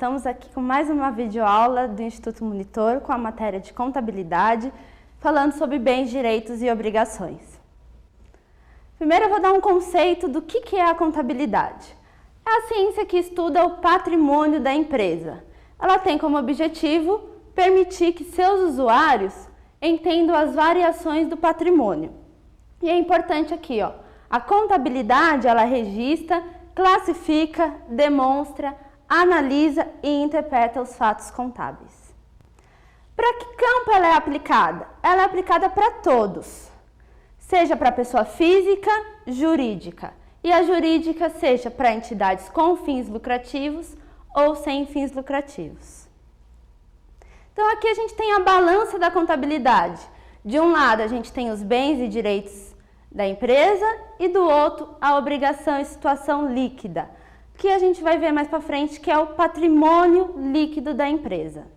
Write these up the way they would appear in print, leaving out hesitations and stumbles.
Estamos aqui com mais uma videoaula do Instituto Monitor com a matéria de contabilidade, falando sobre bens, direitos e obrigações. Primeiro eu vou dar um conceito do que é a contabilidade. É a ciência que estuda o patrimônio da empresa. Ela tem como objetivo permitir que seus usuários entendam as variações do patrimônio. E é importante aqui, a contabilidade ela registra, classifica, demonstra, analisa e interpreta os fatos contábeis. Para que campo ela é aplicada? Ela é aplicada para todos, seja para pessoa física, jurídica, e a jurídica seja para entidades com fins lucrativos ou sem fins lucrativos. Então aqui a gente tem a balança da contabilidade. De um lado a gente tem os bens e direitos da empresa e do outro a obrigação e situação líquida, que a gente vai ver mais para frente, que é o patrimônio líquido da empresa.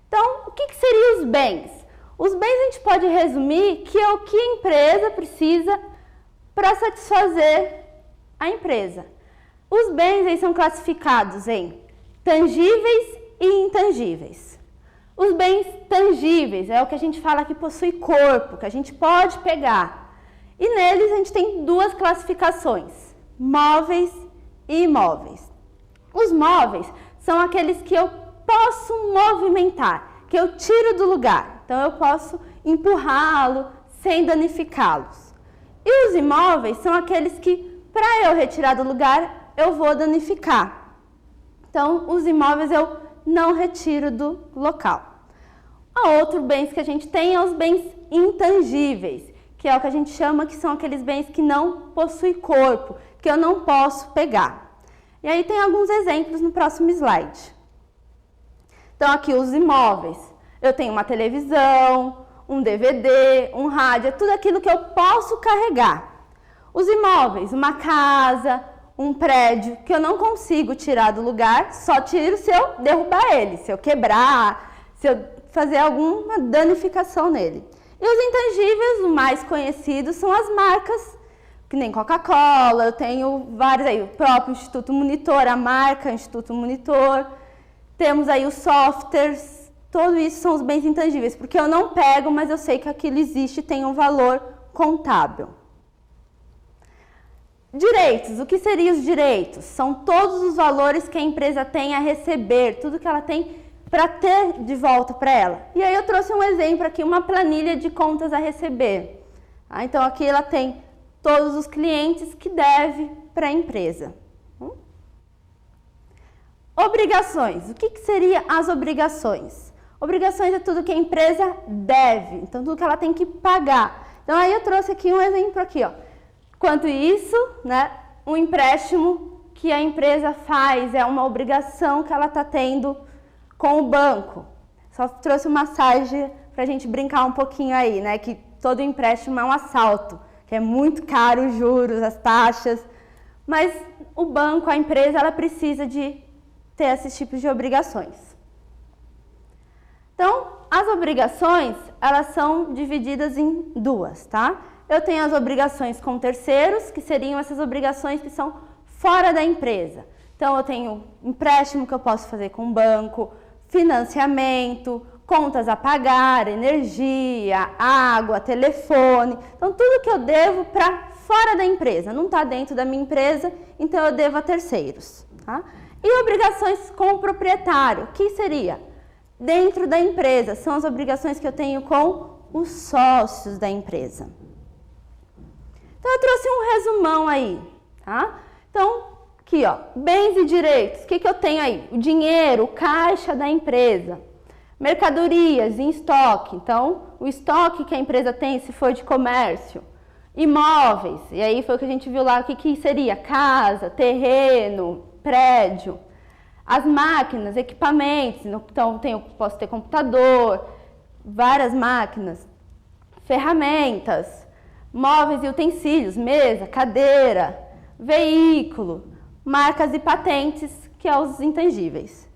Então, o que seriam os bens? Os bens a gente pode resumir que é o que a empresa precisa para satisfazer a empresa. Os bens aí são classificados em tangíveis e intangíveis. Os bens tangíveis é o que a gente fala que possui corpo, que a gente pode pegar. E neles a gente tem duas classificações: móveis e imóveis. Os móveis são aqueles que eu posso movimentar, que eu tiro do lugar. Então eu posso empurrá-lo sem danificá-los. E os imóveis são aqueles que, para eu retirar do lugar, eu vou danificar. Então os imóveis eu não retiro do local. Outro bens que a gente tem é os bens intangíveis, que é o que a gente chama que são aqueles bens que não possuem corpo, que eu não posso pegar. E aí tem alguns exemplos no próximo slide. Então aqui os imóveis. Eu tenho uma televisão, um DVD, um rádio, é tudo aquilo que eu posso carregar. Os imóveis, uma casa, um prédio, que eu não consigo tirar do lugar, só tiro se eu derrubar ele, se eu quebrar, se eu fazer alguma danificação nele. E os intangíveis, o mais conhecido, são as marcas, que nem Coca-Cola, eu tenho vários aí, o próprio Instituto Monitor, a marca Instituto Monitor, temos aí os softwares, tudo isso são os bens intangíveis, porque eu não pego, mas eu sei que aquilo existe e tem um valor contábil. Direitos, o que seriam os direitos? São todos os valores que a empresa tem a receber, tudo que ela tem para ter de volta para ela. E aí eu trouxe um exemplo aqui, uma planilha de contas a receber. Então aqui ela tem todos os clientes que deve para a empresa. Obrigações, o que seriam as obrigações? Obrigações é tudo que a empresa deve, então tudo que ela tem que pagar. Então aí eu trouxe aqui um exemplo aqui, Quanto isso, um empréstimo que a empresa faz, é uma obrigação que ela está tendo com o banco. Só trouxe uma massagem para a gente brincar um pouquinho aí, que todo empréstimo é um assalto, que é muito caro os juros, as taxas, mas o banco, a empresa, ela precisa de ter esses tipos de obrigações. Então, as obrigações, elas são divididas em duas, tá? Eu tenho as obrigações com terceiros, que seriam essas obrigações que são fora da empresa. Então, eu tenho empréstimo que eu posso fazer com o banco, financiamento, contas a pagar, energia, água, telefone. Então, tudo que eu devo para fora da empresa, não está dentro da minha empresa, então eu devo a terceiros. Tá? E obrigações com o proprietário, que seria dentro da empresa, são as obrigações que eu tenho com os sócios da empresa. Então, eu trouxe um resumão aí, tá? Então, aqui, bens e direitos, o que eu tenho aí? O dinheiro, o caixa da empresa. Mercadorias em estoque, então, o estoque que a empresa tem se for de comércio. Imóveis, e aí foi o que a gente viu lá, o que seria? Casa, terreno, prédio. As máquinas, equipamentos, então posso ter computador, várias máquinas, ferramentas, móveis e utensílios, mesa, cadeira, veículo, marcas e patentes, que é os intangíveis.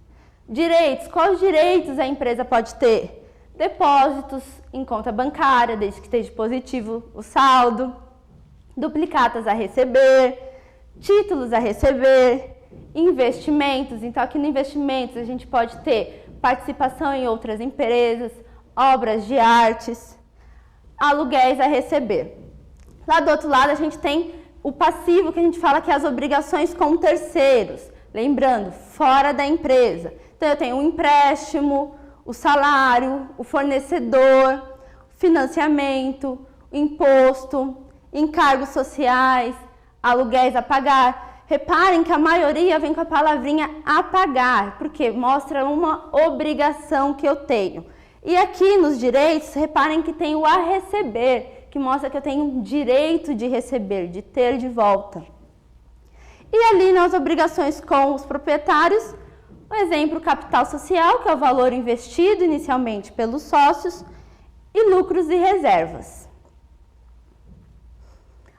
Direitos, quais direitos a empresa pode ter? Depósitos em conta bancária, desde que esteja positivo o saldo, duplicatas a receber, títulos a receber, investimentos. Então, aqui no investimentos, a gente pode ter participação em outras empresas, obras de artes, aluguéis a receber. Lá do outro lado, a gente tem o passivo, que a gente fala que é as obrigações com terceiros. Lembrando, fora da empresa. Então, eu tenho o empréstimo, o salário, o fornecedor, financiamento, imposto, encargos sociais, aluguéis a pagar. Reparem que a maioria vem com a palavrinha a pagar, porque mostra uma obrigação que eu tenho. E aqui nos direitos, reparem que tem o a receber, que mostra que eu tenho direito de receber, de ter de volta. E ali nas obrigações com os proprietários, o exemplo capital social, que é o valor investido inicialmente pelos sócios, e lucros e reservas.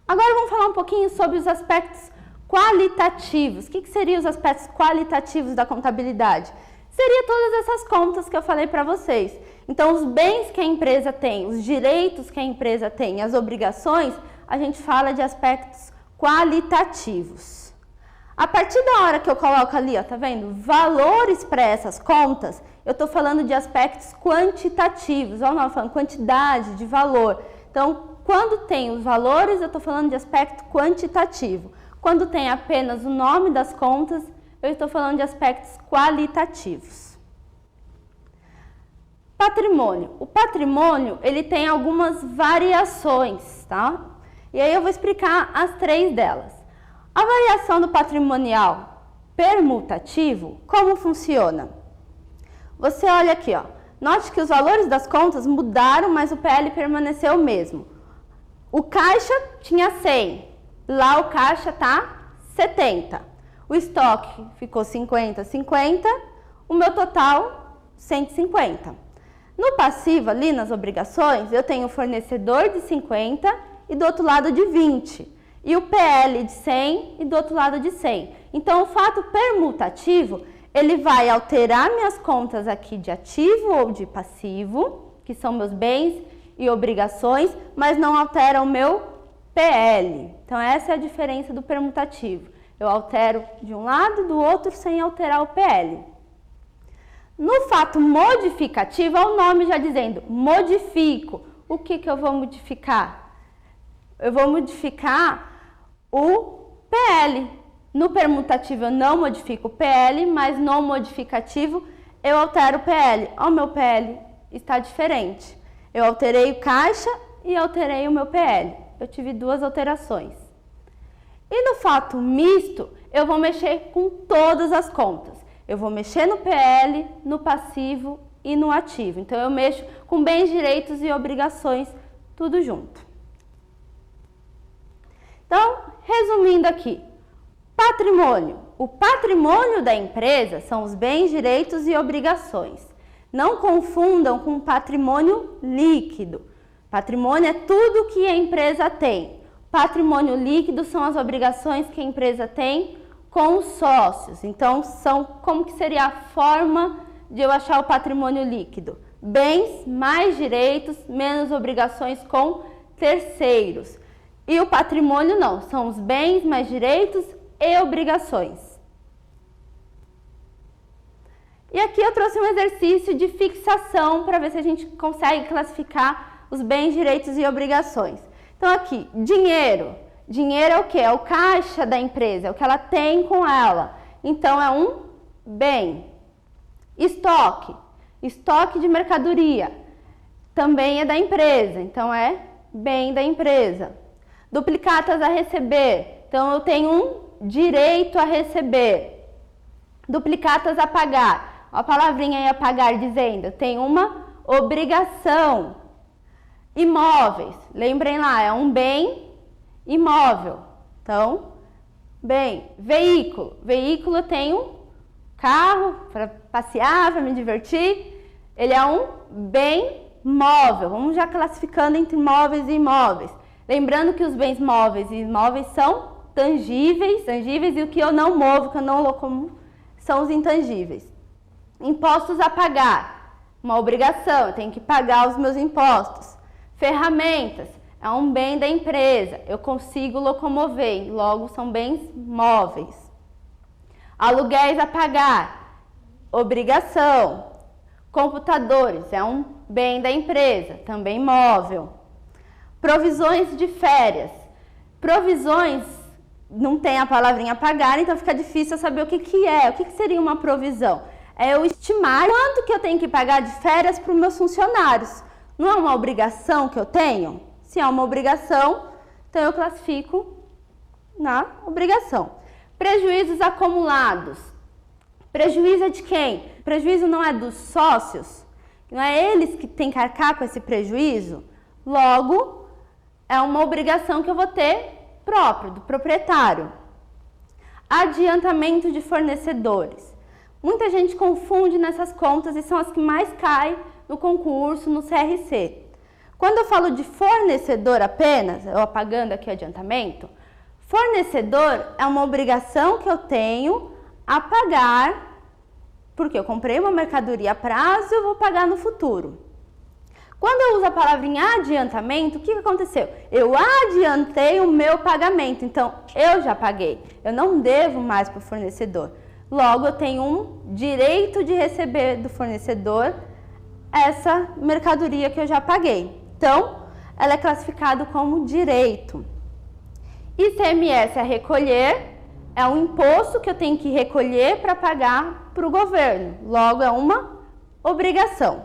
Agora vamos falar um pouquinho sobre os aspectos qualitativos. O que seriam os aspectos qualitativos da contabilidade? Seria todas essas contas que eu falei para vocês. Então, os bens que a empresa tem, os direitos que a empresa tem, as obrigações, a gente fala de aspectos qualitativos. A partir da hora que eu coloco ali, ó, tá vendo? Valores para essas contas, eu estou falando de aspectos quantitativos. Olha o nome falando quantidade de valor. Então, quando tem os valores, eu estou falando de aspecto quantitativo. Quando tem apenas o nome das contas, eu estou falando de aspectos qualitativos. Patrimônio. O patrimônio, ele tem algumas variações, tá? E aí eu vou explicar as 3 delas. A variação do patrimonial permutativo, como funciona? Você olha aqui, ó. Note que os valores das contas mudaram, mas o PL permaneceu o mesmo. O caixa tinha 100, lá o caixa tá 70. O estoque ficou 50, 50, o meu total 150. No passivo, ali nas obrigações, eu tenho o fornecedor de 50 e do outro lado de 20. E o PL de 100 e do outro lado de 100. Então, o fato permutativo, ele vai alterar minhas contas aqui de ativo ou de passivo, que são meus bens e obrigações, mas não altera o meu PL. Então, essa é a diferença do permutativo. Eu altero de um lado e do outro sem alterar o PL. No fato modificativo, é o nome já dizendo, modifico. O que eu vou modificar? Eu vou modificar o PL. No permutativo eu não modifico o PL, mas no modificativo eu altero o PL. O meu PL está diferente. Eu alterei o caixa e alterei o meu PL. Eu tive 2 alterações. E no fato misto, eu vou mexer com todas as contas. Eu vou mexer no PL, no passivo e no ativo. Então, eu mexo com bens, direitos e obrigações, tudo junto. Então, resumindo aqui, patrimônio. O patrimônio da empresa são os bens, direitos e obrigações. Não confundam com patrimônio líquido. Patrimônio é tudo que a empresa tem. Patrimônio líquido são as obrigações que a empresa tem com os sócios. Então, como que seria a forma de eu achar o patrimônio líquido? Bens mais direitos, menos obrigações com terceiros. E o patrimônio não, são os bens mais direitos e obrigações. E aqui eu trouxe um exercício de fixação para ver se a gente consegue classificar os bens, direitos e obrigações. Então aqui, dinheiro. Dinheiro é o que? É o caixa da empresa, é o que ela tem com ela. Então é um bem. Estoque. Estoque de mercadoria. Também é da empresa, então é bem da empresa. Duplicatas a receber. Então eu tenho um direito a receber. Duplicatas a pagar. A palavrinha aí a pagar dizendo, eu tenho uma obrigação. Imóveis, lembrem lá, é um bem imóvel. Então, bem, veículo. Veículo eu tenho carro para passear, para me divertir. Ele é um bem móvel. Vamos já classificando entre móveis e imóveis. Lembrando que os bens móveis e imóveis são tangíveis, e o que eu não movo, que eu não locomovo, são os intangíveis. Impostos a pagar, uma obrigação, eu tenho que pagar os meus impostos. Ferramentas, é um bem da empresa, eu consigo locomover, logo são bens móveis. Aluguéis a pagar, obrigação. Computadores, é um bem da empresa, também móvel. Provisões de férias. Provisões, não tem a palavrinha pagar, então fica difícil saber o que é. O que seria uma provisão? É eu estimar quanto que eu tenho que pagar de férias para os meus funcionários. Não é uma obrigação que eu tenho? Se é uma obrigação, então eu classifico na obrigação. Prejuízos acumulados. Prejuízo é de quem? Prejuízo não é dos sócios? Não é eles que têm que arcar com esse prejuízo? Logo, é uma obrigação que eu vou ter próprio, do proprietário. Adiantamento de fornecedores. Muita gente confunde nessas contas e são as que mais caem no concurso, no CRC. Quando eu falo de fornecedor apenas, eu apagando aqui o adiantamento, fornecedor é uma obrigação que eu tenho a pagar, porque eu comprei uma mercadoria a prazo e eu vou pagar no futuro. Quando eu uso a palavra em adiantamento, o que aconteceu? Eu adiantei o meu pagamento, então eu já paguei. Eu não devo mais para o fornecedor. Logo, eu tenho um direito de receber do fornecedor essa mercadoria que eu já paguei. Então, ela é classificada como direito. ICMS a recolher é um imposto que eu tenho que recolher para pagar para o governo. Logo, é uma obrigação.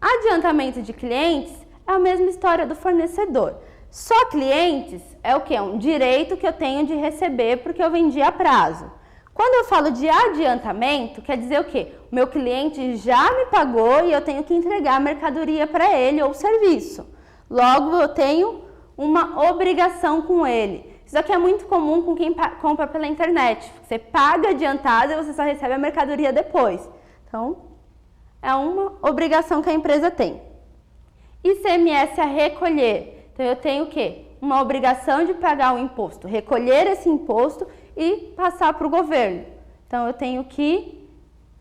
Adiantamento de clientes é a mesma história do fornecedor. Só clientes é o que? É um direito que eu tenho de receber porque eu vendi a prazo. Quando eu falo de adiantamento, quer dizer o quê? O meu cliente já me pagou e eu tenho que entregar a mercadoria para ele ou serviço. Logo, eu tenho uma obrigação com ele. Isso aqui é muito comum com quem compra pela internet. Você paga adiantado e você só recebe a mercadoria depois. Então, é uma obrigação que a empresa tem. ICMS a recolher. Então, eu tenho o quê? Uma obrigação de pagar o imposto, recolher esse imposto e passar para o governo. Então, eu tenho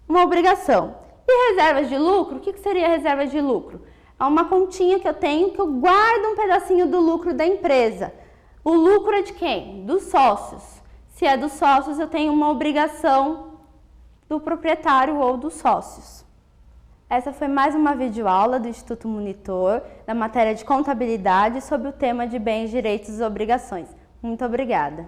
uma obrigação. E reservas de lucro? O que seria reservas de lucro? É uma continha que eu tenho que eu guardo um pedacinho do lucro da empresa. O lucro é de quem? Dos sócios. Se é dos sócios, eu tenho uma obrigação do proprietário ou dos sócios. Essa foi mais uma videoaula do Instituto Monitor, da matéria de contabilidade, sobre o tema de bens, direitos e obrigações. Muito obrigada.